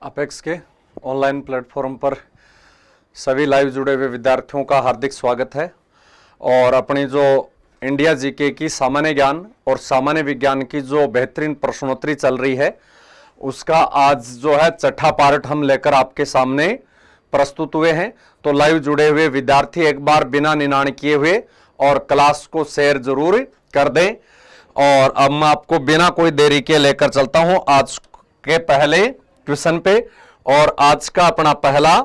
Apex के online platform पर सभी लाइव जुड़े हुए विद्यार्थियों का हार्दिक स्वागत है। और अपनी जो इंडिया जीके की सामान्य ज्ञान और सामान्य विज्ञान की जो बेहतरीन प्रश्नोत्तरी चल रही है उसका आज जो है छठा पार्ट हम लेकर आपके सामने प्रस्तुत हुए हैं। तो लाइव जुड़े हुए विद्यार्थी एक बार बिना निनाण किए हुए और क्लास को शेयर जरूर कर दें। और अब मैं आपको बिना कोई देरी के लेकर चलता हूं आज के पहले क्वेश्चन पे। और आज का अपना पहला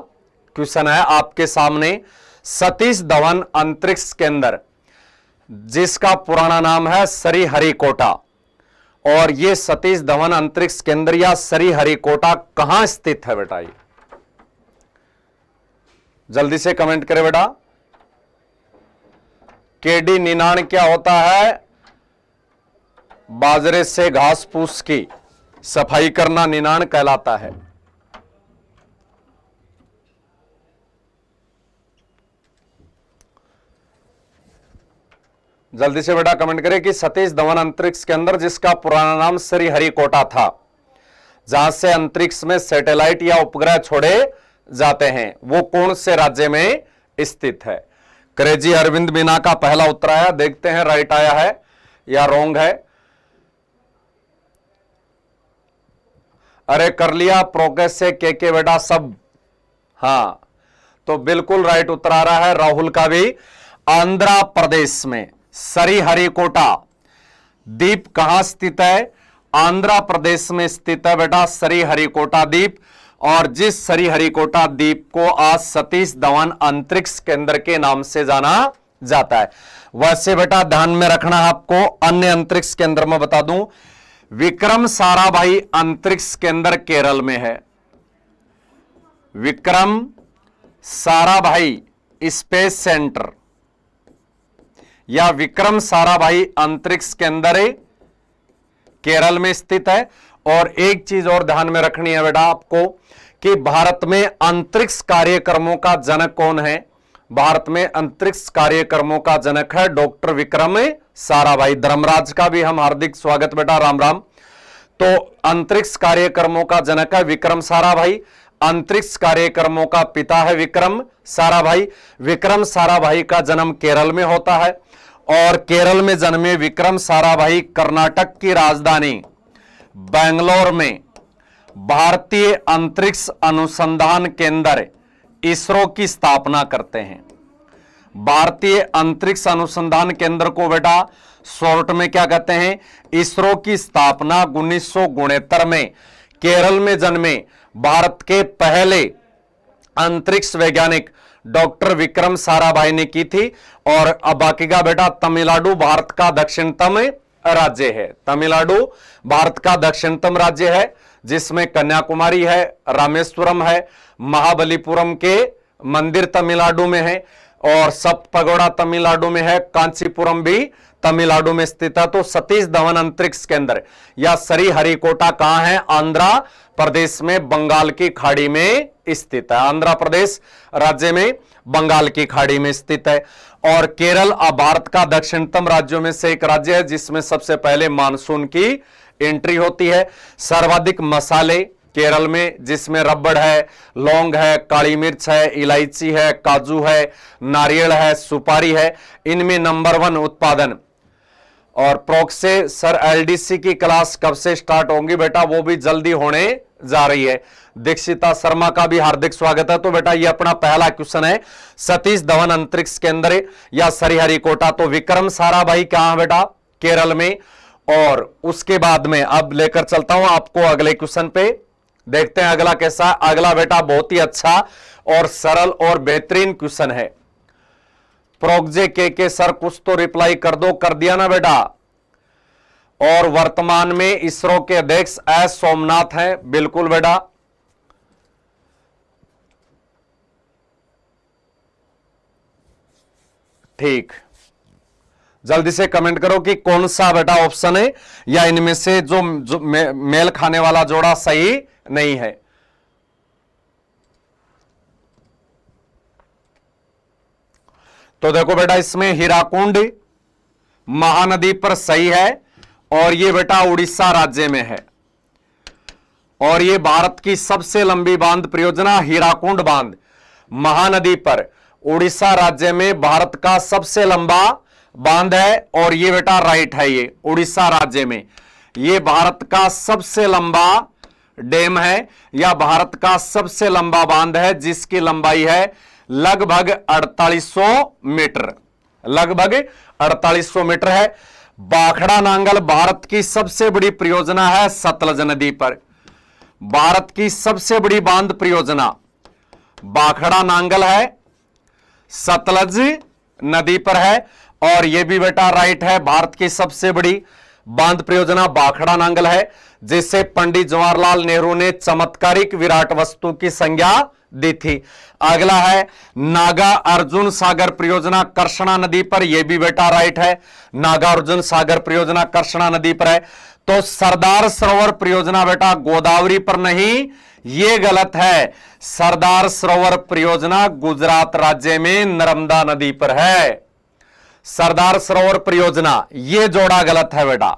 क्वेश्चन है आपके सामने, सतीश धवन अंतरिक्ष केंद्र जिसका पुराना नाम है श्रीहरिकोटा। और ये सतीश धवन अंतरिक्ष केंद्र या श्रीहरिकोटा कहां स्थित है बेटा? ये जल्दी से कमेंट करें बेटा। केडी निनाण क्या होता है? बाजरे से घास फूस की सफाई करना निनाण कहलाता है। जल्दी से बेटा कमेंट करें कि सतीश धवन अंतरिक्ष के अंदर जिसका पुराना नाम श्रीहरिकोटा था, जहां से अंतरिक्ष में सैटेलाइट या उपग्रह छोड़े जाते हैं, वो कौन से राज्य में स्थित है? क्रेजी अरविंद मीना का पहला उत्तर आया, देखते हैं राइट आया है या रॉन्ग है। अरे कर लिया प्रोग्रेस से के बेटा सब। हां तो बिल्कुल राइट उत्तर आ रहा है राहुल का भी। आंध्र प्रदेश में श्रीहरिकोटा द्वीप कहां स्थित है? आंध्र प्रदेश में स्थित है बेटा श्रीहरिकोटा द्वीप। और जिस श्रीहरिकोटा द्वीप को आज सतीश धवन अंतरिक्ष केंद्र के नाम से जाना जाता है। वैसे बेटा ध्यान में रखना आपको, अन्य अंतरिक्ष केंद्र में बता दूं, विक्रम साराभाई अंतरिक्ष केंद्र केरल में है। विक्रम साराभाई स्पेस सेंटर या विक्रम साराभाई अंतरिक्ष केंद्र केरल में स्थित है। और एक चीज और ध्यान में रखनी है बेटा आपको कि भारत में अंतरिक्ष कार्यक्रमों का जनक कौन है? भारत में अंतरिक्ष कार्यक्रमों का जनक है डॉक्टर विक्रम साराभाई। धर्मराज का भी हम हार्दिक स्वागत बेटा, राम राम। तो अंतरिक्ष कार्यक्रमों का जनक है विक्रम साराभाई। अंतरिक्ष कार्यक्रमों का पिता है विक्रम साराभाई। विक्रम साराभाई का जन्म केरल में होता है। और केरल में जन्मे विक्रम साराभाई कर्नाटक की राजधानी बेंगलोर में भारतीय अंतरिक्ष अनुसंधान केंद्र इसरो की स्थापना करते हैं। भारतीय अंतरिक्ष अनुसंधान केंद्र को बेटा शॉर्ट में क्या कहते हैं? इसरो की स्थापना 1969 में केरल में जन्मे भारत के पहले अंतरिक्ष वैज्ञानिक डॉक्टर विक्रम साराभाई ने की थी। और अब बाकी का बेटा तमिलनाडु भारत का दक्षिणतम राज्य है। तमिलनाडु भारत का दक्षिणतम राज्य है जिसमें कन्याकुमारी है, रामेश्वरम है, महाबलीपुरम के मंदिर तमिलनाडु में है और सप्त पगोड़ा तमिलनाडु में है, कांचीपुरम भी तमिलनाडु में स्थित है। तो सतीश धवन अंतरिक्ष केंद्र या श्रीहरिकोटा कहां है? आंध्र प्रदेश में बंगाल की खाड़ी में स्थित है। आंध्र प्रदेश राज्य में बंगाल की खाड़ी में स्थित है। और केरल भारत का दक्षिणतम राज्यों में से एक राज्य है जिसमें सबसे पहले मानसून की एंट्री होती है। सर्वाधिक मसाले केरल में, जिसमें रबड़ है, लौंग है, काली मिर्च है, इलायची है, काजू है, नारियल है, सुपारी है, इनमें नंबर 1 उत्पादन। और प्रोक से सर एलडीसी की क्लास कब से स्टार्ट होंगी बेटा? वो भी जल्दी होने जा रही है। दीक्षिता शर्मा का भी हार्दिक स्वागत है। तो बेटा ये अपना पहला क्वेश्चन है, सतीश धवन अंतरिक्ष केंद्र या श्रीहरिकोटा। तो विक्रम साराभाई कहां बेटा? केरल में। और उसके बाद में अब लेकर चलता हूं आपको अगले क्वेश्चन पे। देखते हैं अगला कैसा। अगला बेटा बहुत ही अच्छा और सरल और बेहतरीन क्वेश्चन है। प्रोग्जे के सर कुछ तो रिप्लाई कर दो। कर दिया ना बेटा। और वर्तमान में इसरो के अध्यक्ष एस सोमनाथ हैं। बिल्कुल बेटा। ठीक, जल्दी से कमेंट करो कि कौन सा बेटा ऑप्शन है या इनमें से जो मेल खाने वाला जोड़ा सही नहीं है। तो देखो बेटा इसमें हीराकुंड महानदी पर सही है और ये बेटा उड़ीसा राज्य में है। और ये भारत की सबसे लंबी बांध परियोजना हीराकुंड बांध महानदी पर उड़ीसा राज्य में भारत का सबसे लंबा बांध है। और ये बेटा राइट है, ये उड़ीसा राज्य में ये भारत का सबसे लंबा डैम है या भारत का सबसे लंबा बांध है, जिसकी लंबाई है लगभग 4800 मीटर, लगभग 4800 मीटर है। बाखड़ा नांगल भारत की सबसे बड़ी परियोजना है सतलज नदी पर। भारत की सबसे बड़ी बांध परियोजना बाखड़ा नांगल है, सतलज नदी पर है। और यह भी बेटा राइट है, भारत की सबसे बड़ी बांध परियोजना बाखड़ा नांगल है, जिसे पंडित जवाहरलाल नेहरू ने चमत्कारिक विराट वस्तु की संज्ञा दी थी। अगला है नागा अर्जुन सागर परियोजना कृष्णा नदी पर, यह भी बेटा राइट है, नागा अर्जुन सागर परियोजना कृष्णा नदी पर है। तो सरदार सरोवर परियोजना बेटा गोदावरी पर नहीं, यह गलत है। सरदार सरोवर परियोजना गुजरात राज्य में नर्मदा नदी पर है। सरदार सरोवर परियोजना यह जोड़ा गलत है बेटा।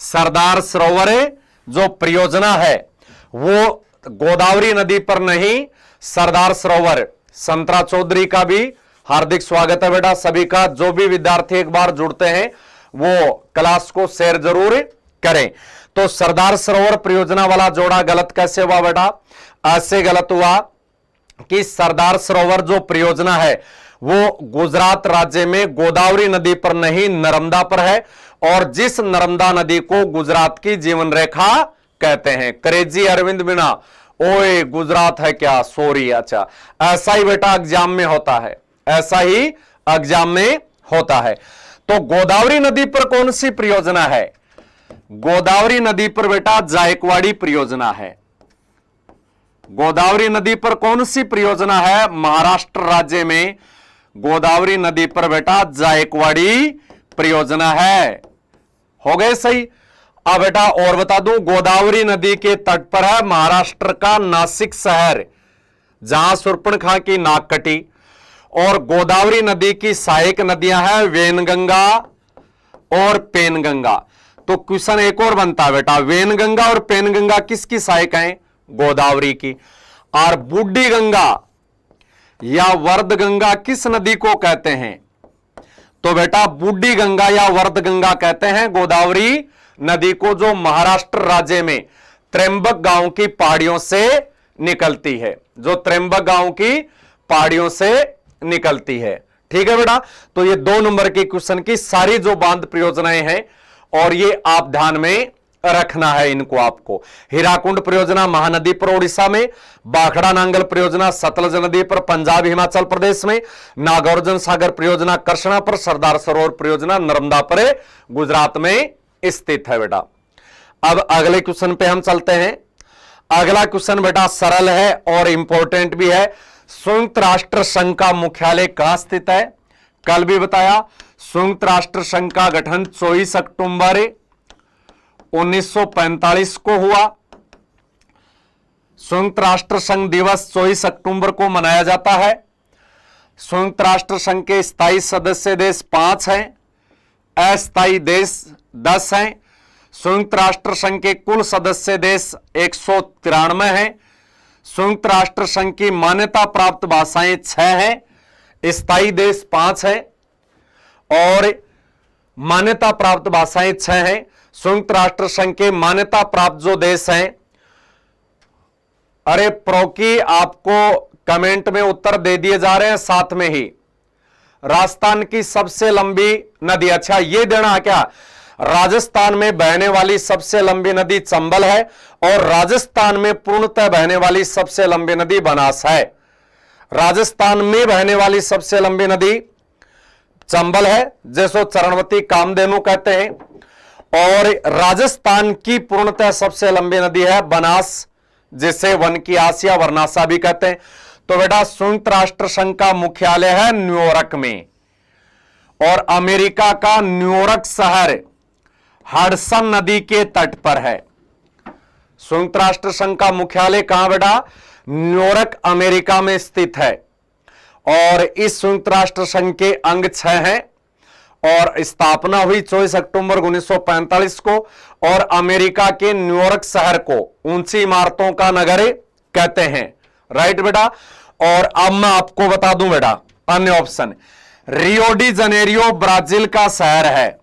सरदार सरोवर जो परियोजना है वो गोदावरी नदी पर नहीं, सरदार सरोवर। संतरा चौधरी का भी हार्दिक स्वागत है बेटा सभी का। जो भी विद्यार्थी एक बार जुड़ते हैं वो क्लास को शेयर जरूर करें। तो सरदार सरोवर परियोजना वाला जोड़ा गलत कैसे हुआ बेटा? ऐसे गलत हुआ कि सरदार सरोवर जो परियोजना है वो गुजरात राज्य में गोदावरी नदी पर नहीं, नर्मदा पर है। और जिस नर्मदा नदी को गुजरात की जीवन रेखा कहते हैं। करेजी अरविंद मीणा, ओए गुजरात है क्या, सॉरी। अच्छा, ऐसा ही बेटा एग्जाम में होता है, ऐसा ही एग्जाम में होता है। तो गोदावरी नदी पर कौन सी परियोजना है? गोदावरी नदी पर बेटा जायकवाड़ी परियोजना है। गोदावरी नदी पर कौन सी परियोजना है? महाराष्ट्र राज्य में गोदावरी नदी पर बेटा जायकवाड़ी परियोजना है। हो गए सही। अब बेटा और बता दूं, गोदावरी नदी के तट पर है महाराष्ट्र का नासिक शहर, जहां शूर्पणखा की नाक कटी। और गोदावरी नदी की सहायक नदियां हैं वेनगंगा और पेनगंगा। तो क्वेश्चन एक और बनता है बेटा, वेनगंगा और पेनगंगा किसकी सहायक हैं? गोदावरी की। और बूढ़ी गंगा या वर्द गंगा किस नदी को कहते हैं? तो बेटा बूढ़ी गंगा या वर्द गंगा कहते हैं गोदावरी नदी को, जो महाराष्ट्र राज्य में त्र्यंबक गांव की पहाड़ियों से निकलती है, जो त्र्यंबक गांव की पहाड़ियों से निकलती है। ठीक है बेटा। तो ये 2 नंबर के क्वेश्चन की सारी जो बांध परियोजनाएं हैं और ये आप ध्यान में रखना है इनको आपको। हीराकुंड परियोजना महानदी पर उड़ीसा में, बाखड़ा नांगल परियोजना सतलज नदी पर पंजाब हिमाचल प्रदेश में, नागार्जुन सागर परियोजना कृष्णा पर, सरदार सरोवर परियोजना नर्मदा पर गुजरात में स्थित है बेटा। अब अगले क्वेश्चन पे हम चलते हैं। अगला क्वेश्चन बेटा सरल है और इंपॉर्टेंट भी है। संयुक्त राष्ट्र संघ का मुख्यालय कहां स्थित है? कल भी बताया, संयुक्त राष्ट्र संघ का गठन 24 अक्टूबर 1945 को हुआ। संयुक्त राष्ट्र संघ दिवस 24 अक्टूबर को मनाया जाता है। संयुक्त राष्ट्र संघ के स्थायी सदस्य देश 5 हैं, अस्थायी देश 10 हैं। संयुक्त राष्ट्र संघ के कुल सदस्य देश 193 हैं। संयुक्त राष्ट्र संघ की मान्यता प्राप्त भाषाएं 6 हैं, स्थायी देश 5 हैं और मान्यता प्राप्त भाषाएं 6 हैं। संयुक्त राष्ट्र संघ के मान्यता प्राप्त जो देश हैं, अरे प्रोकी आपको कमेंट में उत्तर दे दिए जा रहे हैं साथ में ही। राजस्थान की सबसे लंबी नदी, अच्छा ये देना है क्या? राजस्थान में बहने वाली सबसे लंबी नदी चंबल है और राजस्थान में पूर्णतः बहने वाली सबसे लंबी नदी बनास है। राजस्थान में बहने वाली सबसे लंबी नदी चंबल है, जिसको चरणवती कामधेनु कहते हैं। और राजस्थान की पूर्णतः सबसे लंबी नदी है बनास, जिसे वन की आसिया वर्नासा भी कहते हैं। तो बेटा संयुक्त राष्ट्र संघ का मुख्यालय है न्यूयॉर्क में और अमेरिका का न्यूयॉर्क शहर हडसन नदी के तट पर है। संयुक्त राष्ट्र संघ का मुख्यालय कहां बेटा? न्यूयॉर्क अमेरिका में स्थित है। और इस संयुक्त राष्ट्र संघ के अंग 6 हैं और स्थापना हुई 24 अक्टूबर 1945 को, और अमेरिका के न्यूयॉर्क शहर को ऊंची इमारतों का नगर कहते हैं। राइट बेटा। और अब मैं आपको बता दूं बेटा अन्य option, Rio de Janeiro Brazil का शहर है।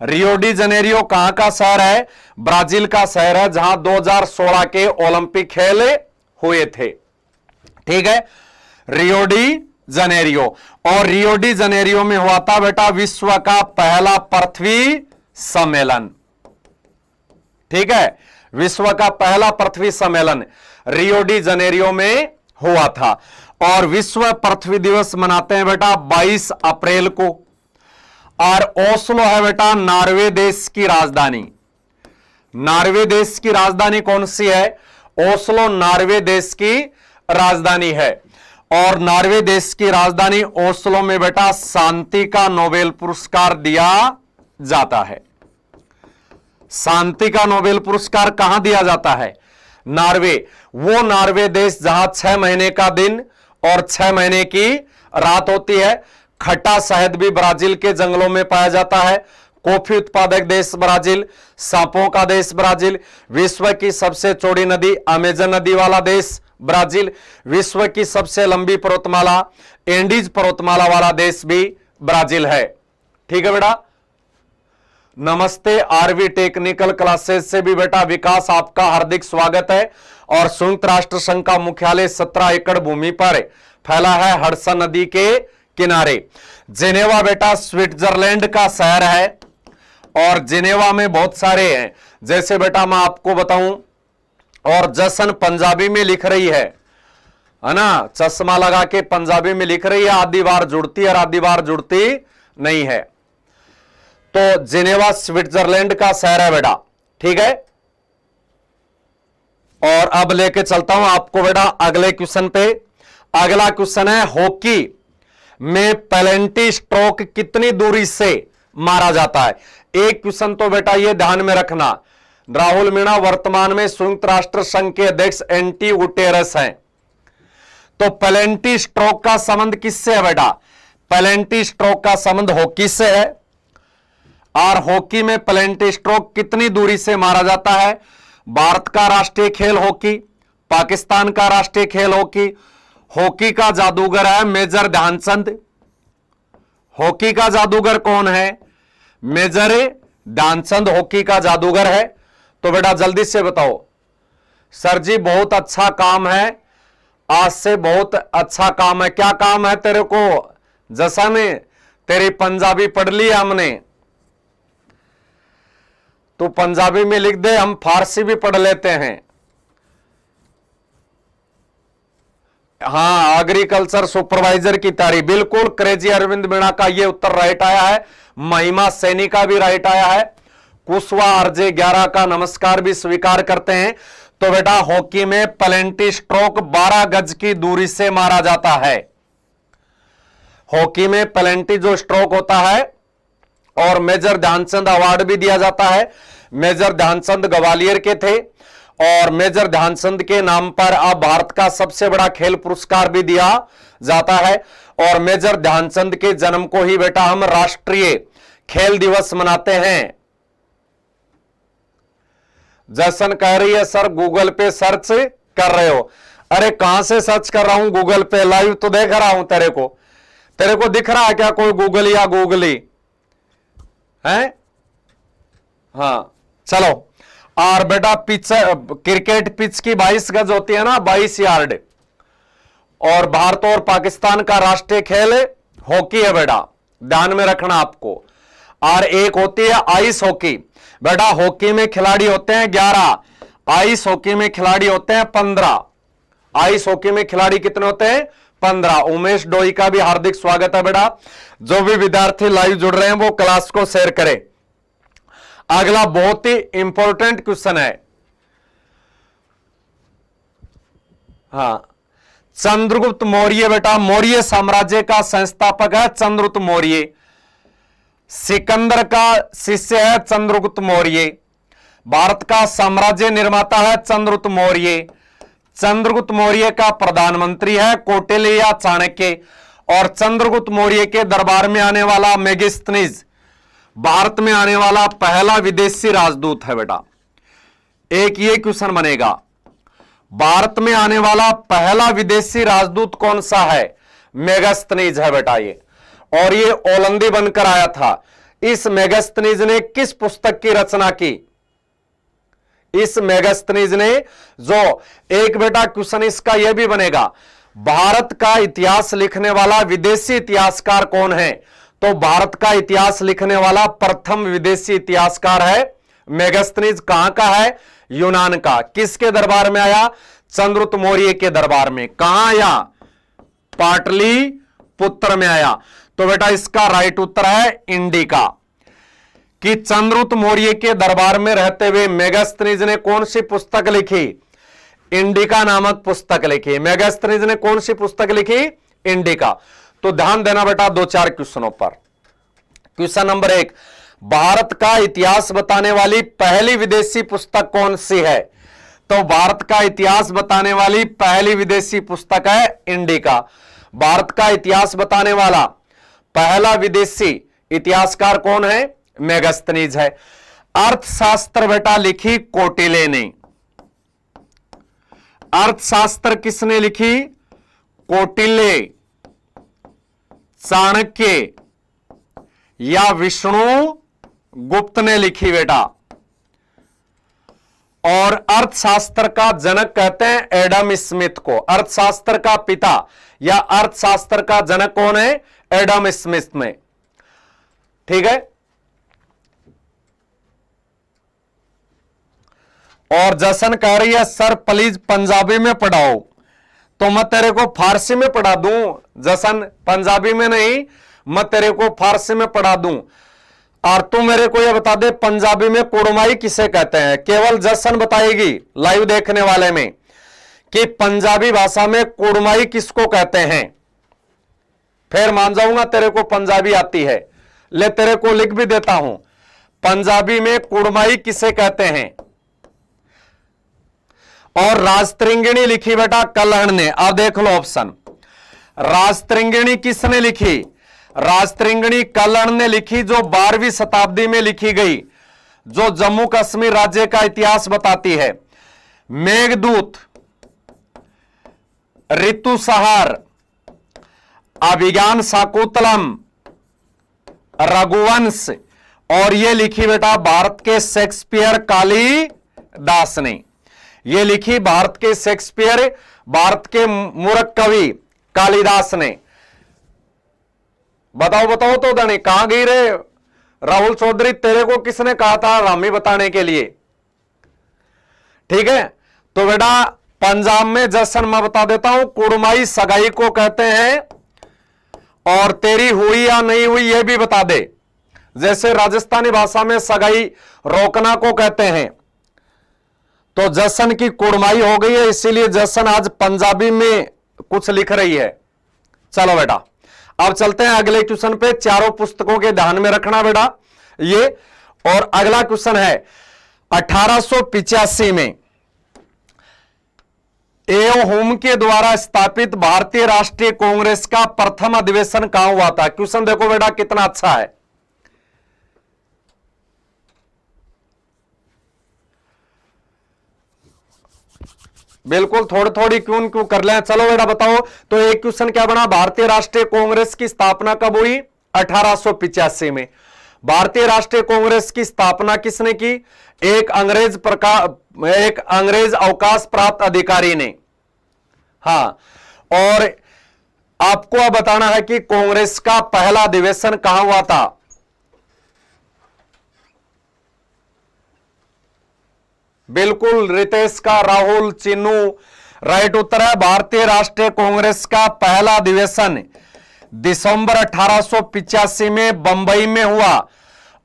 रियो डी जनेरियो कहां का शहर है? ब्राजील का शहर है, जहां 2016 के ओलंपिक खेल हुए थे। ठीक है, रियो डी जनेरियो। और रियो डी जनेरियो में हुआ था बेटा विश्व का पहला पृथ्वी सम्मेलन। ठीक है, विश्व का पहला पृथ्वी सम्मेलन रियो डी जनेरियो में हुआ था। और विश्व पृथ्वी दिवस मनाते हैं बेटा 22 अप्रैल को। और ओस्लो है बेटा नॉर्वे देश की राजधानी। नॉर्वे देश की राजधानी कौन सी है? ओस्लो नॉर्वे देश की राजधानी है। और नॉर्वे देश की राजधानी ओस्लो में बेटा शांति का नोबेल पुरस्कार दिया जाता है। शांति का नोबेल पुरस्कार कहां दिया जाता है? नॉर्वे। वो नॉर्वे देश जहां 6 महीने का दिन और 6 महीने की रात होती है। खट्टा शहद भी ब्राजील के जंगलों में पाया जाता है। कॉफी उत्पादक देश ब्राजील, सांपों का देश ब्राजील, विश्व की सबसे चौड़ी नदी अमेजन नदी वाला देश ब्राजील, विश्व की सबसे लंबी पर्वतमाला एंडीज पर्वतमाला वाला देश भी ब्राजील है। ठीक है बेटा। नमस्ते आरवी टेक्निकल क्लासेस से भी बेटा विकास आपका हार्दिक स्वागत है। और संयुक्त राष्ट्र संघ का मुख्यालय 17 एकड़ भूमि पर फैला है, हडसन नदी के किनारे। जिनेवा बेटा स्विट्जरलैंड का शहर है। और जिनेवा में बहुत सारे हैं, जैसे बेटा मैं आपको बताऊं, और जसन पंजाबी में लिख रही है ना, चश्मा लगा के पंजाबी में लिख रही है, आधी बार जुड़ती है और आधी बार जुड़ती नहीं है। तो जिनेवा स्विट्जरलैंड का शहर है बेटा। ठीक है। और अब लेके चलता हूं आपको बेटा अगले क्वेश्चन पे। अगला क्वेश्चन है हॉकी में पेनल्टी स्ट्रोक कितनी दूरी से मारा जाता है? एक क्वेश्चन तो बेटा ये ध्यान में रखना, राहुल मीणा वर्तमान में संयुक्त राष्ट्र संघ के अध्यक्ष एंटी गुटेरस हैं। तो पेनल्टी स्ट्रोक का संबंध किससे है बेटा? पेनल्टी स्ट्रोक का संबंध हॉकी से है। और हॉकी में पेनल्टी स्ट्रोक कितनी दूरी से मारा जाता है? भारत का राष्ट्रीय खेल हॉकी, पाकिस्तान का राष्ट्रीय खेल हॉकी। हॉकी का जादूगर है मेजर ध्यानचंद। हॉकी का जादूगर कौन है? मेजर ध्यानचंद हॉकी का जादूगर है। तो बेटा जल्दी से बताओ। सर जी बहुत अच्छा काम है, आज से बहुत अच्छा काम है। क्या काम है तेरे को? जैसा ने तेरी पंजाबी पढ़ ली हमने, तो पंजाबी में लिख दे, हम फारसी भी पढ़ लेते हैं। हाँ, एग्रीकल्चर सुपरवाइजर की तैयारी, बिल्कुल क्रेजी अरविंद मीणा का ये उत्तर राइट आया है। महिमा सैनी का भी राइट आया है। कुशवा आरजे 11 का नमस्कार भी स्वीकार करते हैं। तो बेटा हॉकी में पेनल्टी स्ट्रोक 12 गज की दूरी से मारा जाता है। हॉकी में पेनल्टी जो स्ट्रोक होता है, और मेजर ध्यानचंद अवार्ड भी दिया जाता है। मेजर ध्यानचंद ग्वालियर के थे, और मेजर ध्यानचंद के नाम पर अब भारत का सबसे बड़ा खेल पुरस्कार भी दिया जाता है। और मेजर ध्यानचंद के जन्म को ही बेटा हम राष्ट्रीय खेल दिवस मनाते हैं। जैसन कह रही है सर गूगल पे सर्च कर रहे हो। अरे कहां से सर्च कर रहा हूं? गूगल पे लाइव तो देख रहा हूं। तेरे को दिख रहा है क्या कोई गूगल या गूगली है? हाँ चलो। और बेटा पिच, क्रिकेट पिच की 22 गज होती है ना, 22 यार्ड। और भारत और पाकिस्तान का राष्ट्रीय खेल हॉकी है बेटा, ध्यान में रखना आपको। और एक होती है आइस हॉकी। बेटा हॉकी में खिलाड़ी होते हैं 11, आइस हॉकी में खिलाड़ी होते हैं 15। आइस हॉकी में खिलाड़ी कितने होते हैं? 15। उमेश डोई का भी हार्दिक स्वागत है बेटा। जो भी विद्यार्थी लाइव जुड़ रहे हैं वो क्लास को शेयर करें। अगला बहुत ही इंपॉर्टेंट क्वेश्चन है। हाँ, चंद्रगुप्त मौर्य बेटा मौर्य साम्राज्य का संस्थापक है चंद्रगुप्त मौर्य। सिकंदर का शिष्य है चंद्रगुप्त मौर्य। भारत का साम्राज्य निर्माता है चंद्रगुप्त मौर्य। चंद्रगुप्त मौर्य का प्रधानमंत्री है कौटिल्य या चाणक्य। और चंद्रगुप्त मौर्य के दरबार में आने वाला मेगास्थनीज भारत में आने वाला पहला विदेशी राजदूत है बेटा। एक ये क्वेश्चन बनेगा, भारत में आने वाला पहला विदेशी राजदूत कौन सा है? मेगास्थनीज है बेटा ये, और ये ओलंदी बनकर आया था। इस मेगास्थनीज ने किस पुस्तक की रचना की? इस मेगास्थनीज ने जो एक बेटा क्वेश्चन इसका यह भी बनेगा, भारत का इतिहास लिखने वाला विदेशी इतिहासकार कौन है? तो भारत का इतिहास लिखने वाला प्रथम विदेशी इतिहासकार है मेगास्थनीज। कहां का है? यूनान का। किसके दरबार में आया? चंद्रगुप्त मौर्य के दरबार में। कहां आया? पाटलिपुत्र में आया। तो बेटा इसका राइट उत्तर है इंडिका, कि चंद्रगुप्त मौर्य के दरबार में रहते हुए मेगास्थनीज ने कौन सी पुस्तक लिखी? इंडिका नामक पुस्तक लिखी। मेगास्थनीज ने कौन सी पुस्तक लिखी? इंडिका। तो ध्यान देना बेटा दो चार क्वेश्चनों पर। क्वेश्चन नंबर 1, भारत का इतिहास बताने वाली पहली विदेशी पुस्तक कौन सी है? तो भारत का इतिहास बताने वाली पहली विदेशी पुस्तक है इंडिका। भारत का इतिहास बताने वाला पहला विदेशी इतिहासकार कौन है? मेगास्थनीज है। अर्थशास्त्र बेटा लिखी कौटिल्य ने। अर्थशास्त्र किसने लिखी? कौटिल्य, चाणक्य या विष्णु गुप्त ने लिखी बेटा। और अर्थशास्त्र का जनक कहते हैं एडम स्मिथ को। अर्थशास्त्र का पिता या अर्थशास्त्र का जनक कौन है? एडम स्मिथ में। ठीक है। और जसन कह रही है सर प्लीज पंजाबी में पढ़ाओ, तो मैं तेरे को फारसी में पढ़ा दूं। जसन पंजाबी में नहीं, मैं तेरे को फारसी में पढ़ा दूं। और तू मेरे को यह बता दे पंजाबी में कुड़माई किसे कहते हैं? केवल जसन बताएगी लाइव देखने वाले में कि पंजाबी भाषा में कुड़माई किसको कहते हैं। फिर मान जाऊंगा तेरे को पंजाबी आती है। ले तेरे को लिख भी देता हूं, पंजाबी में कुड़माई किसे कहते हैं। और राजतरंगिणी लिखी बेटा कलहण ने। अब देख लो ऑप्शन, राजतरंगिणी किसने लिखी? राजतरंगिणी कलहण ने लिखी, जो 12वीं शताब्दी में लिखी गई, जो जम्मू कश्मीर राज्य का इतिहास बताती है। मेघदूत, ऋतुसंहार, अभिज्ञान शाकुंतलम, रघुवंश, और ये लिखी बेटा भारत के शेक्सपियर कालिदास ने। ये लिखी भारत के शेक्सपियर, भारत के मूर्ख कवि कालिदास ने। बताओ बताओ तो धनी कहां गई रे राहुल चौधरी? तेरे को किसने कहा था रामी बताने के लिए? ठीक है। तो बेटा पंजाब में जश्न मैं बता देता हूं, कुड़माई सगाई को कहते हैं, और तेरी हुई या नहीं हुई यह भी बता दे। जैसे राजस्थानी भाषा में सगाई रोकना को कहते हैं, तो जश्न की कुड़माई हो गई है, इसीलिए जश्न आज पंजाबी में कुछ लिख रही है। चलो बेटा अब चलते हैं अगले क्वेश्चन पे। चारों पुस्तकों के ध्यान में रखना बेटा ये। और अगला क्वेश्चन है 1885 में एओ होम के द्वारा स्थापित भारतीय राष्ट्रीय कांग्रेस का प्रथम अधिवेशन कहां हुआ था? क्वेश्चन देखो बेटा कितना अच्छा है। बिल्कुल थोड़ी थोड़ी क्यों क्यों कर लें। चलो बेटा बताओ। तो एक क्वेश्चन क्या बना, भारतीय राष्ट्रीय कांग्रेस की स्थापना कब हुई? 1885 में। भारतीय राष्ट्रीय कांग्रेस की स्थापना किसने की? एक अंग्रेज अवकाश प्राप्त अधिकारी ने। हाँ, और आपको अब बताना है कि कांग्रेस का पहला अधिवेशन कहां हुआ था? बिल्कुल रितेश का, राहुल, चिन्नू राइट उत्तर है। भारतीय राष्ट्रीय कांग्रेस का पहला अधिवेशन दिसंबर 1885 में बंबई में हुआ,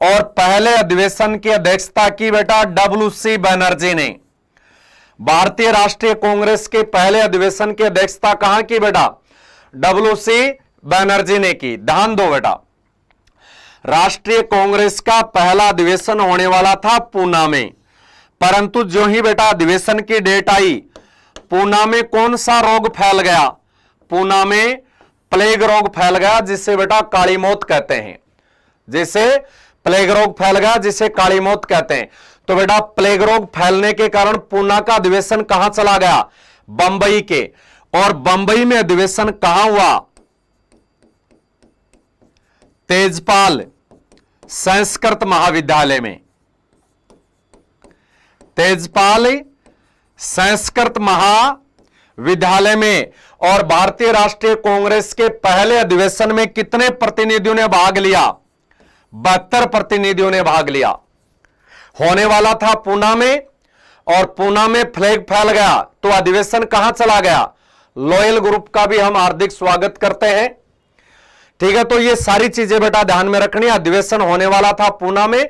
और पहले अधिवेशन की अध्यक्षता की बेटा WC बनर्जी ने। भारतीय राष्ट्रीय कांग्रेस के पहले अधिवेशन की अध्यक्षता कहां की बेटा? WC बनर्जी ने की। ध्यान दो बेटा, राष्ट्रीय कांग्रेस का पहला अधिवेशन होने वाला था पूना में, परंतु जो ही बेटा अधिवेशन की डेट आई, पूना में कौन सा रोग फैल गया? पूना में प्लेग रोग फैल गया जिसे बेटा काली मौत कहते हैं, जिसे प्लेग रोग फैल गया जिसे काली मौत कहते हैं। तो बेटा प्लेग रोग फैलने के कारण पूना का अधिवेशन कहां चला गया? बंबई के। और बंबई में अधिवेशन कहां हुआ? तेजपाल संस्कृत महाविद्यालय में। तेजपाल संस्कृत महाविद्यालय में। और भारतीय राष्ट्रीय कांग्रेस के पहले अधिवेशन में कितने प्रतिनिधियों ने भाग लिया? 72 प्रतिनिधियों ने भाग लिया। होने वाला था पूना में, और पूना में फ्लैग फैल गया तो अधिवेशन कहां चला गया? लॉयल ग्रुप का भी हम हार्दिक स्वागत करते हैं। ठीक है, तो ये सारी चीजें बेटा ध्यान में रखनी। अधिवेशन होने वाला था पूना में,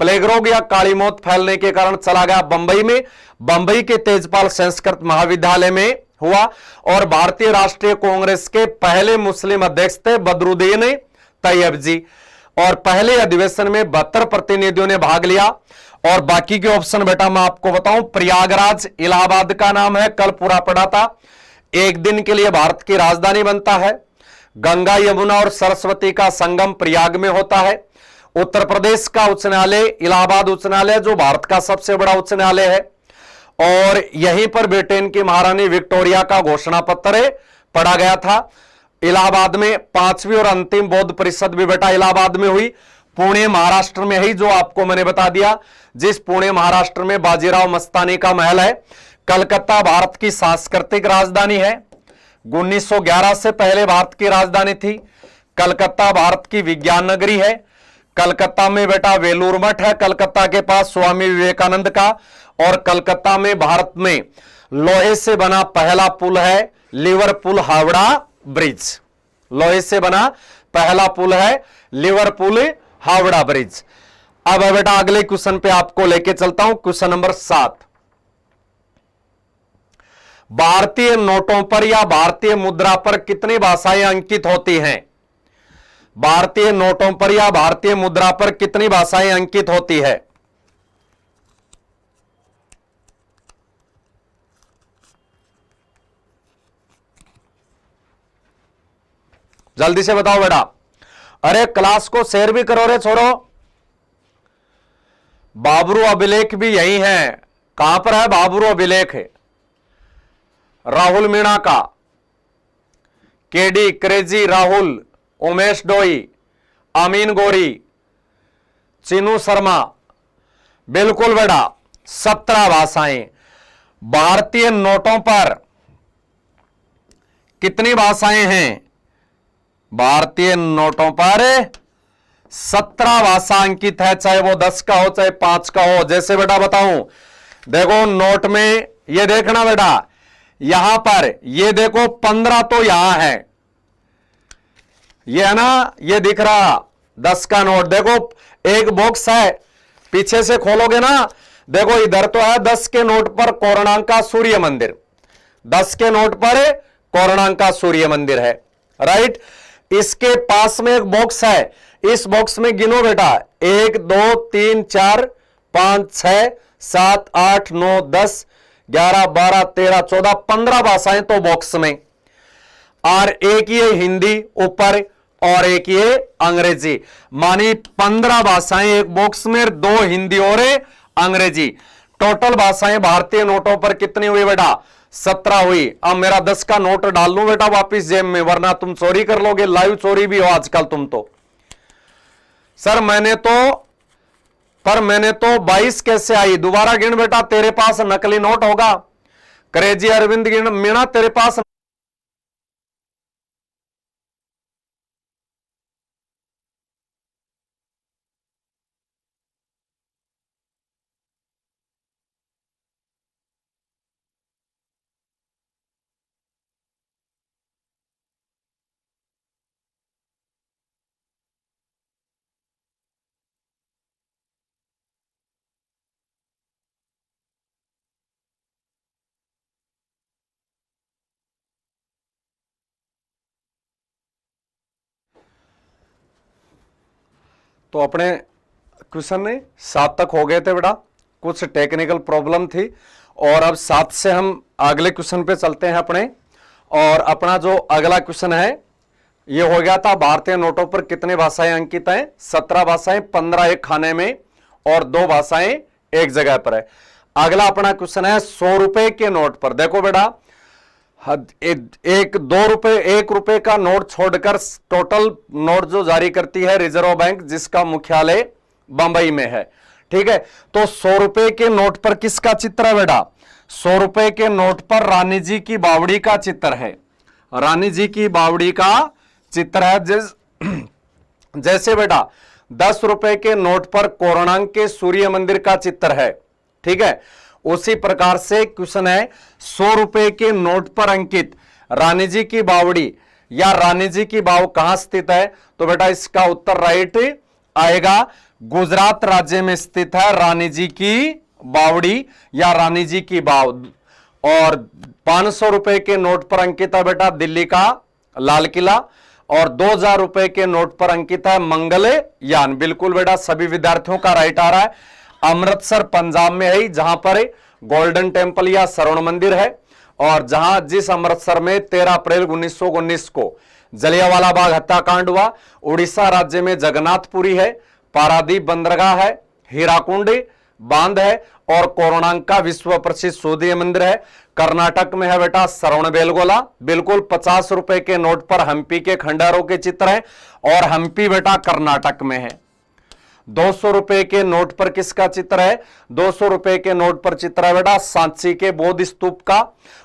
प्लेग रोग या काली मौत फैलने के कारण चला गया बंबई में। बंबई के तेजपाल संस्कृत महाविद्यालय में हुआ। और भारतीय राष्ट्रीय कांग्रेस के पहले मुस्लिम अध्यक्ष थे बदरुद्दीन तैयब जी। और पहले अधिवेशन में 72 प्रतिनिधियों ने भाग लिया। और बाकी के ऑप्शन बेटा मैं आपको बताऊं, प्रयागराज इलाहाबाद का नाम है, कल पूरा पढ़ा था। एक दिन के लिए भारत की राजधानी बनता है। गंगा यमुना और सरस्वती का संगम प्रयाग में होता है। उत्तर प्रदेश का उच्च न्यायालय इलाहाबाद उच्च न्यायालय, जो भारत का सबसे बड़ा उच्च न्यायालय है। और यहीं पर ब्रिटेन की महारानी विक्टोरिया का घोषणा पत्र पढ़ा गया था। इलाहाबाद में 5वीं और अंतिम बौद्ध परिषद भी बेटा इलाहाबाद में हुई। पुणे महाराष्ट्र में ही, जो आपको मैंने बता दिया, जिस पुणे महाराष्ट्र में बाजीराव मस्तानी का महल है। कलकत्ता भारत की सांस्कृतिक राजधानी है। 1911 से पहले भारत की राजधानी थी। कलकत्ता भारत की विज्ञान नगरी है। कलकत्ता में बेटा वेलूर मठ है, कलकत्ता के पास स्वामी विवेकानंद का। और कलकत्ता में भारत में लोहे से बना पहला पुल है लिवरपूल हावड़ा ब्रिज। लोहे से बना पहला पुल है लिवरपूल हावड़ा ब्रिज। अब बेटा अगले क्वेश्चन पे आपको लेके चलता हूं, क्वेश्चन नंबर 7। भारतीय नोटों पर या भारतीय मुद्रा पर कितनी भाषाएं अंकित होती हैं? भारतीय नोटों पर या भारतीय मुद्रा पर कितनी भाषाएं अंकित होती है? जल्दी से बताओ बेटा। अरे क्लास को शेयर भी करो रे छोरो। बाबरू अभिलेख भी यही है। कहां पर है बाबरू अभिलेख? राहुल मीणा का, केडी क्रेजी राहुल, उमेश डोई, अमीन गोरी, चिनू शर्मा। बिल्कुल बेटा 17 भाषाएं। भारतीय नोटों पर कितनी भाषाएं हैं? भारतीय नोटों पर 17 भाषा अंकित है, चाहे वो 10 का हो चाहे 5 का हो। जैसे बेटा बताऊं, देखो नोट में ये देखना बेटा, यहां पर ये देखो 15 तो यहां है, ये है ना, ये दिख रहा 10 का नोट। देखो एक बॉक्स है, पीछे से खोलोगे ना, देखो इधर तो है 10 के नोट पर कोणार्क सूर्य मंदिर। 10 के नोट पर कोणार्क सूर्य मंदिर है, राइट। इसके पास में एक बॉक्स है, इस बॉक्स में गिनो बेटा 1 2 3 4 5 6 7 8 9 10 11 12 13 14 15 भाषाएं तो बॉक्स में। और एक ये हिंदी ऊपर और एक ये अंग्रेजी, मानी 15 भाषाएं एक बॉक्स में, 2 हिंदी और अंग्रेजी। टोटल भाषाएं भारतीय नोटों पर कितनी हुई बेटा? 17 हुई। अब मेरा 10 का नोट डाल लूं बेटा वापिस जेब में, वरना तुम चोरी कर लोगे। लाइव चोरी भी हो आजकल तुम तो। सर मैंने तो 22 कैसे आई? दोबारा गिन बेटा, तेरे पास नकली नोट होगा। क्रेजी अरविंद गिन, मीणा तेरे पास तो अपने क्वेश्चन ने 7 तक हो गए थे बेटा, कुछ टेक्निकल प्रॉब्लम थी। और अब 7 से हम अगले क्वेश्चन पे चलते हैं अपने। और अपना जो अगला क्वेश्चन है ये हो गया था भारतीय नोटों पर कितने भाषाएं अंकित हैं? 17 भाषाएं, 15 एक खाने में और 2 भाषाएं एक जगह पर है। अगला अपना क्वेश्चन है 100 रुपए के नोट पर। देखो बेटा, एक 2 रुपए, 1 रुपए का नोट छोड़कर टोटल नोट जो जारी करती है रिजर्व बैंक, जिसका मुख्यालय बंबई में है। ठीक है, तो 100 रुपए के नोट पर किसका चित्र है बेटा? 100 रुपए के नोट पर रानी जी की बावड़ी का चित्र है। रानी जी की बावड़ी का चित्र है। जैसे बेटा 10 रुपए के नोट पर कोणार्क के सूर्य मंदिर का चित्र है। ठीक है, उसी प्रकार से क्वेश्चन है 100 रुपए के नोट पर अंकित रानी जी की बावड़ी या रानी जी की बाव कहां स्थित है? तो बेटा इसका उत्तर राइट आएगा, गुजरात राज्य में स्थित है रानी जी की बावड़ी या रानी जी की बाव। और 500 रुपए के नोट पर अंकित है बेटा दिल्ली का लाल किला, और 2000 रुपए के नोट पर अंकित है मंगलयान। बिल्कुल बेटा सभी विद्यार्थियों का राइट आ रहा है। अमृतसर पंजाब में है, जहां पर गोल्डन टेम्पल या स्वर्ण मंदिर है, और जहां जिस अमृतसर में 13 अप्रैल 1919 को जलियांवाला बाग हत्याकांड हुआ। उड़ीसा राज्य में जगन्नाथपुरी है, पारादीप बंदरगाह है, हीराकुंड बांध है, और कोणार्क का विश्व प्रसिद्ध सूर्य मंदिर है। कर्नाटक में है बेटा श्रवणबेलगोला। बिल्कुल 50 रुपए के नोट पर हम्पी के खंडहरों के चित्र हैं, और हम्पी बेटा कर्नाटक में है। 200 रुपए के नोट पर किसका चित्र है? 200 रुपए के नोट पर चित्र है बेटा सांची के बौद्ध स्तूप का,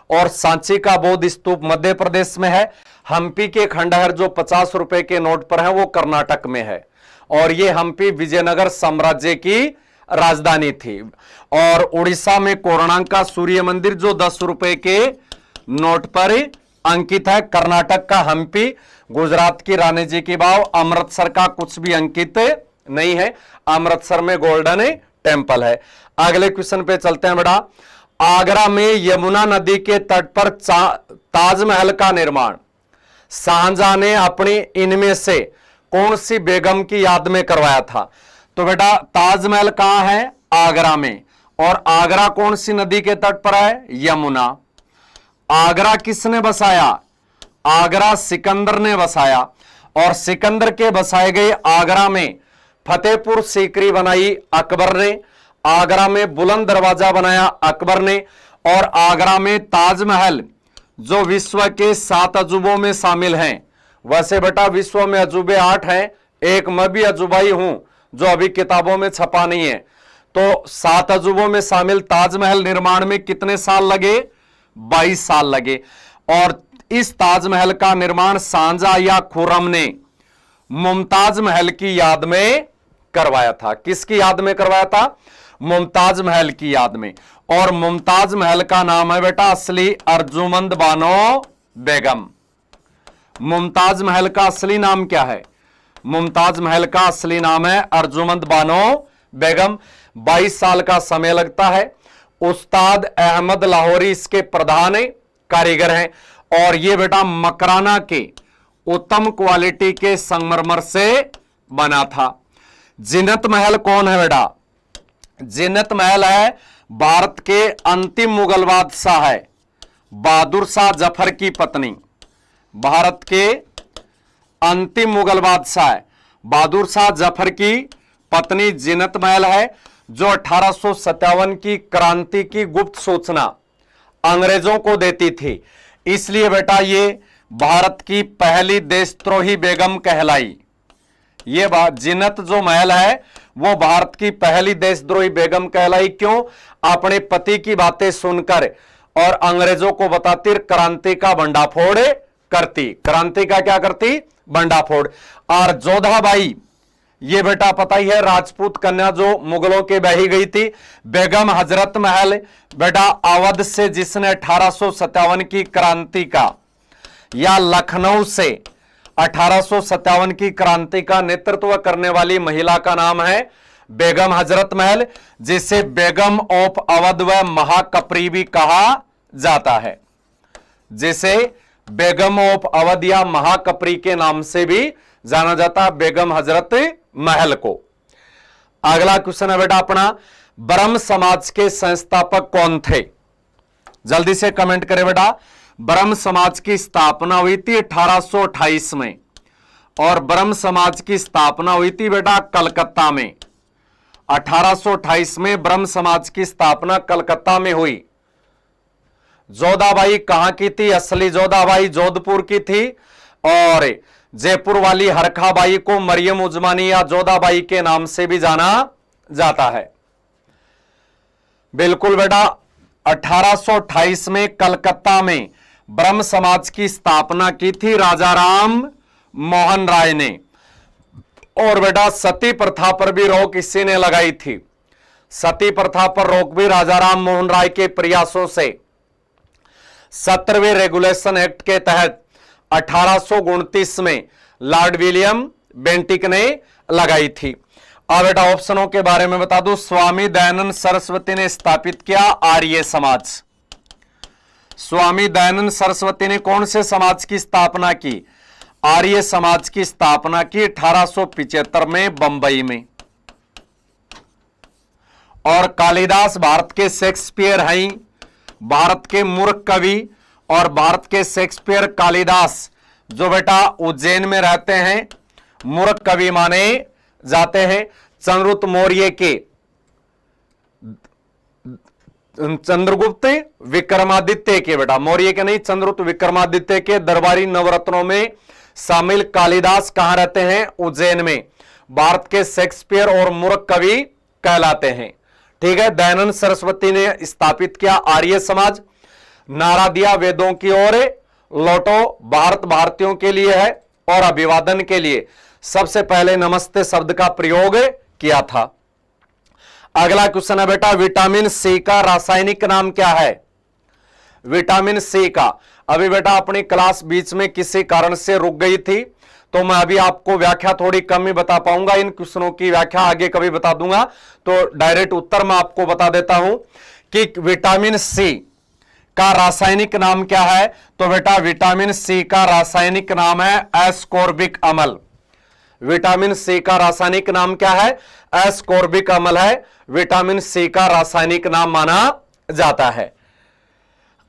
और सांची का बौद्ध स्तूप मध्य प्रदेश में है। हम्पी के खंडहर जो 50 रुपए के नोट पर है वो कर्नाटक में है, और ये हम्पी विजयनगर साम्राज्य की राजधानी थी। और उड़ीसा में कोणार्क का सूर्य मंदिर जो 10 रुपए के नोट पर अंकित है। कर्नाटक का हम्पी, गुजरात की रानी जी की बाव, अमृतसर का कुछ भी अंकित नहीं है। अमृतसर में गोल्डन टेम्पल है। अगले क्वेश्चन पे चलते हैं बेटा। आगरा में यमुना नदी के तट पर ताजमहल का निर्माण शाहजहां ने अपनी इनमें से कौन सी बेगम की याद में करवाया था? तो बेटा ताजमहल कहां है? आगरा में। और आगरा कौन सी नदी के तट पर है? यमुना। आगरा किसने बसाया? आगरा सिकंदर ने बसाया, और सिकंदर के बसाए गए आगरा में फतेहपुर सीकरी बनाई अकबर ने, आगरा में बुलंद दरवाजा बनाया अकबर ने, और आगरा में ताजमहल जो विश्व के 7 अजूबों में शामिल हैं। वैसे बेटा विश्व में अजूबे 8 हैं, एक मैं भी अजूबा ही हूं जो अभी किताबों में छपा नहीं है। तो 7 अजूबों में शामिल ताजमहल निर्माण में कितने साल लगे? 22 साल लगे। और इस ताजमहल का निर्माण शाहजहां या खुर्रम ने मुमताज महल की याद में करवाया था। किसकी याद में करवाया था? मुमताज महल की याद में। और मुमताज महल का नाम है बेटा असली अर्जुमंद बानो बेगम। मुमताज महल का असली नाम क्या है? मुमताज महल का असली नाम है अर्जुमंद बानो बेगम। 22 साल का समय लगता है। उस्ताद अहमद लाहौरी इसके प्रधान कारीगर हैं, और ये बेटा मकराना के उत्तम क्वालिटी के संगमरमर से बना था। जीनत महल कौन है बेटा? जीनत महल है भारत के अंतिम मुगल बादशाह है बहादुर शाह जफर की पत्नी। भारत के अंतिम मुगल बादशाह है बहादुर शाह जफर की पत्नी जीनत महल है, जो 1857 की क्रांति की गुप्त सूचना अंग्रेजों को देती थी। इसलिए बेटा ये भारत की पहली देशद्रोही बेगम कहलाई। ये जीनत जो महल है वो भारत की पहली देशद्रोही बेगम कहलाई। क्यों? अपने पति की बातें सुनकर और अंग्रेजों को बताती क्रांति का भंडाफोड़ करती। क्रांति का क्या करती? भंडाफोड़। और जोधाबाई ये बेटा पता ही है राजपूत कन्या जो मुगलों के बही गई थी। बेगम हजरत महल बेटा अवध से जिसने 1857 की क्रांति का या लखनऊ से 1857 की क्रांति का नेतृत्व करने वाली महिला का नाम है बेगम हजरत महल, जिसे बेगम ऑफ अवध व महाकपरी भी कहा जाता है। जिसे बेगम ऑफ अवध या महाकपरी के नाम से भी जाना जाता है बेगम हजरत महल को। अगला क्वेश्चन है बेटा अपना, ब्रह्म समाज के संस्थापक कौन थे? जल्दी से कमेंट करें बेटा। ब्रह्म समाज की स्थापना हुई थी 1828 में। और ब्रह्म समाज की स्थापना हुई थी बेटा कलकत्ता में। 1828 में ब्रह्म समाज की स्थापना कलकत्ता में हुई। जोधाबाई कहां की थी? असली जोधाबाई जोधपुर की थी, और जयपुर वाली हरखाबाई को मरियम उजमानी या जोधाबाई के नाम से भी जाना जाता है। बिल्कुल बेटा, 1828 में कलकत्ता में ब्रह्म समाज की स्थापना की थी राजा राम मोहन राय ने। और बेटा सती प्रथा पर भी रोक इसी ने लगाई थी। सती प्रथा पर रोक भी राजा राम मोहन राय के प्रयासों से 17वें रेगुलेशन एक्ट के तहत 1829 में लॉर्ड विलियम बेंटिक ने लगाई थी। अब बेटा ऑप्शनों के बारे में बता दूं। स्वामी दयानंद सरस्वती ने स्थापित किया आर्य समाज। स्वामी दयानंद सरस्वती ने कौन से समाज की स्थापना की? आर्य समाज की स्थापना की 1875 में बंबई में। और कालिदास भारत के शेक्सपियर हैं, भारत के मूर्ख कवि और भारत के शेक्सपियर कालिदास जो बेटा उज्जैन में रहते हैं, मूर्ख कवि माने जाते हैं। चंद्रगुप्त मौर्य के चंद्रगुप्त विक्रमादित्य के बेटा, मौर्य के नहीं, चंद्रगुप्त विक्रमादित्य के दरबारी नवरत्नों में शामिल कालिदास कहां रहते हैं? उज्जैन में। भारत के शेक्सपियर और मूर्ख कवि कहलाते हैं। ठीक है, दयानंद सरस्वती ने स्थापित किया आर्य समाज। नारा दिया वेदों की ओर लौटो, भारत भारतीयों के लिए है, और अभिवादन के लिए सबसे पहले नमस्ते शब्द का प्रयोग किया था। अगला क्वेश्चन है बेटा, विटामिन सी का रासायनिक नाम क्या है? विटामिन सी का, अभी बेटा अपनी क्लास बीच में किसी कारण से रुक गई थी, तो मैं अभी आपको व्याख्या थोड़ी कम ही बता पाऊंगा। इन क्वेश्चनों की व्याख्या आगे कभी बता दूंगा। तो डायरेक्ट उत्तर मैं आपको बता देता हूं कि विटामिन सी का रासायनिक नाम क्या है। तो बेटा विटामिन सी का रासायनिक नाम है एस्कॉर्बिक अम्ल। विटामिन सी का रासायनिक नाम क्या है? एस्कॉर्बिक अम्ल है विटामिन सी का रासायनिक नाम माना जाता है।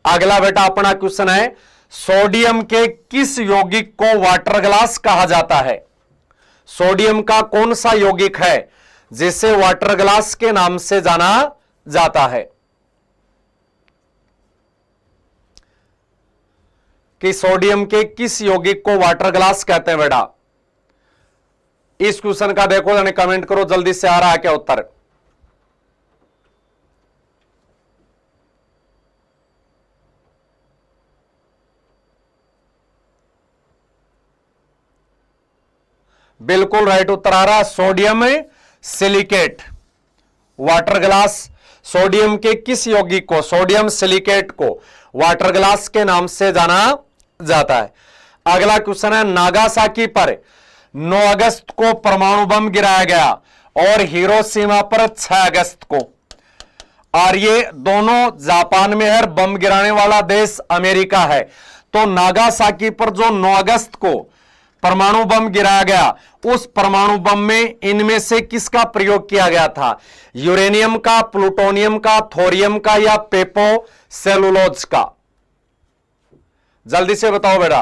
अगला बेटा अपना क्वेश्चन है, सोडियम के किस यौगिक को वाटर ग्लास कहा जाता है? सोडियम का कौन सा यौगिक है जिसे वाटर ग्लास के नाम से जाना जाता है? कि सोडियम के किस यौगिक को वाटर ग्लास कहते हैं बेटा? इस क्वेश्चन का देखो, यानी कमेंट करो जल्दी से, आ रहा है क्या उत्तर? बिल्कुल राइट उत्तर आ रहा है, sodium silicate. Water glass sodium के किस यौगिक को, सोडियम सिलिकेट को वाटर ग्लास के नाम से जाना जाता है। अगला क्वेश्चन है, नागासाकी पर 9 अगस्त को परमाणु बम गिराया गया और हिरोशिमा पर 6 अगस्त को। और ये दोनों जापान में है, बम गिराने वाला देश अमेरिका है। तो नागासाकी पर जो 9 अगस्त को परमाणु बम गिराया गया, उस परमाणु बम में इनमें से किसका प्रयोग किया गया था? यूरेनियम का, प्लूटोनियम का, थोरियम का या पेपो सेलुलोज का? जल्दी से बताओ बेटा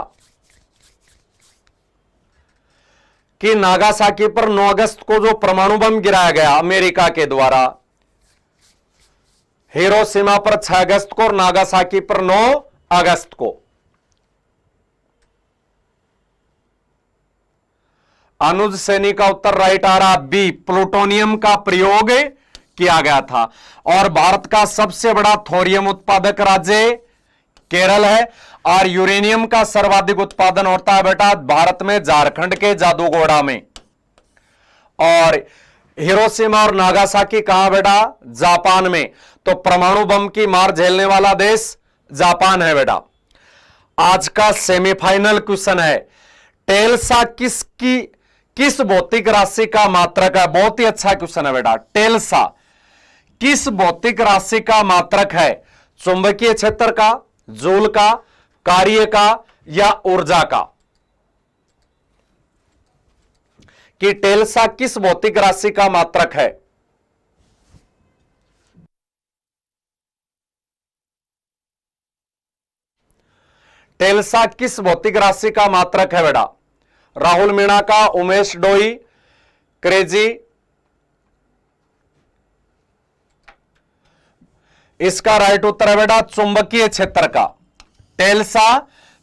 कि नागासाकी पर 9 अगस्त को जो परमाणु बम गिराया गया अमेरिका के द्वारा, हिरोशिमा पर 6 अगस्त को और नागासाकी पर 9 अगस्त को। अनुज सैनी का उत्तर राइट आ रहा, बी प्लूटोनियम का प्रयोग किया गया था। और भारत का सबसे बड़ा थोरियम उत्पादक राज्य केरल है, और यूरेनियम का सर्वाधिक उत्पादन होता है बेटा भारत में झारखंड के जादूगोड़ा में। और हिरोशिमा और नागासाकी कहां बेटा? जापान में। तो परमाणु बम की मार झेलने वाला देश जापान है बेटा। आज का सेमीफाइनल क्वेश्चन है, टेल्सा किस भौतिक राशि का मात्रक है? बहुत ही अच्छा क्वेश्चन है बेटा। टेल्सा किस भौतिक राशि का मात्रक है? चुंबकीय क्षेत्र का, जूल का, कार्य का या ऊर्जा का? कि टेल्सा किस भौतिक राशि का मात्रक है? टेल्सा किस भौतिक राशि का मात्रक है बेटा? राहुल मीणा का, उमेश डोई, क्रेजी। इसका राइट उत्तर है बेटा चुंबकीय क्षेत्र का। टेल्सा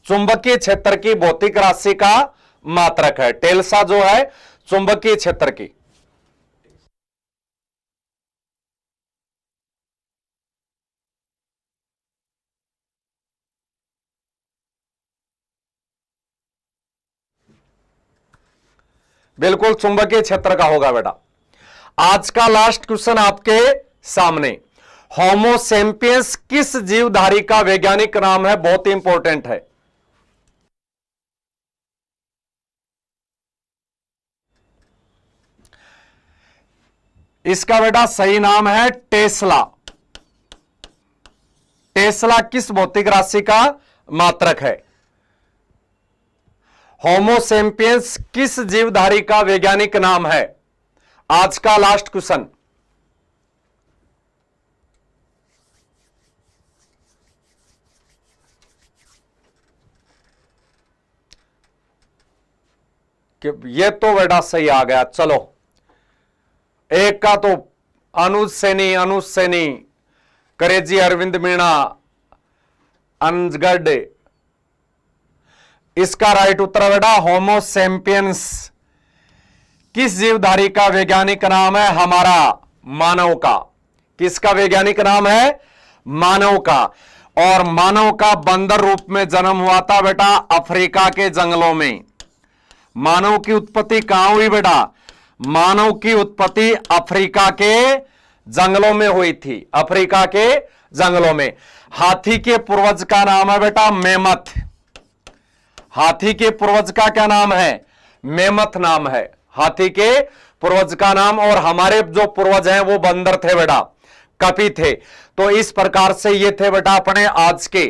चुंबकीय क्षेत्र की भौतिक राशि का मात्रक है। टेल्सा जो है चुंबकीय क्षेत्र की। बिल्कुल चुंबकीय क्षेत्र का होगा बेटा। आज का लास्ट क्वेश्चन आपके सामने, होमोसेपियंस किस जीवधारी का वैज्ञानिक नाम है? बहुत ही इंपॉर्टेंट है। इसका बेटा सही नाम है टेस्ला। टेस्ला किस भौतिक राशि का मात्रक है? होमोसेपियंस किस जीवधारी का वैज्ञानिक नाम है? आज का लास्ट क्वेश्चन। ये तो बेटा सही आ गया। चलो, एक का तो अनुज सैनी, करेजी अरविंद मीणा, अंजगढ़। इसका राइट उत्तर है बेटा होमोसेपियंस किस जीवधारी का वैज्ञानिक नाम है? हमारा मानव का। किसका वैज्ञानिक नाम है? मानव का। और मानव का बंदर रूप में जन्म हुआ था बेटा अफ्रीका के जंगलों में। मानव की उत्पत्ति कहां हुई बेटा? मानव की उत्पत्ति अफ्रीका के जंगलों में हुई थी। अफ्रीका के जंगलों में। हाथी के पूर्वज का नाम है बेटा मेमथ। हाथी के पूर्वज का क्या नाम है? मेमथ नाम है हाथी के पूर्वज का नाम। और हमारे जो पूर्वज हैं वो बंदर थे बेटा, कपी थे। तो इस प्रकार से ये थे बेटा अपने आज के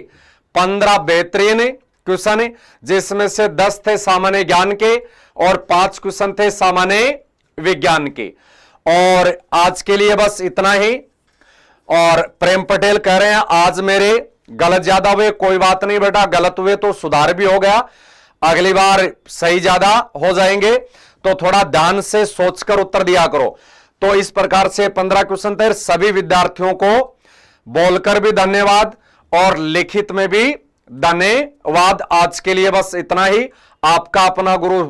15 बेहतरीन क्वेश्चन, जिसमें से 10 थे सामान्य ज्ञान के और 5 क्वेश्चन थे सामान्य विज्ञान के। और आज के लिए बस इतना ही। और प्रेम पटेल कह रहे हैं आज मेरे गलत ज्यादा हुए। कोई बात नहीं बेटा, गलत हुए तो सुधार भी हो गया, अगली बार सही ज्यादा हो जाएंगे। तो थोड़ा ध्यान से सोचकर उत्तर दिया करो। तो इस प्रकार से 15 क्वेश्चन थे। सभी विद्यार्थियों को बोलकर भी धन्यवाद और लिखित में भी धन्यवाद। आज के लिए बस इतना ही। आपका अपना गुरु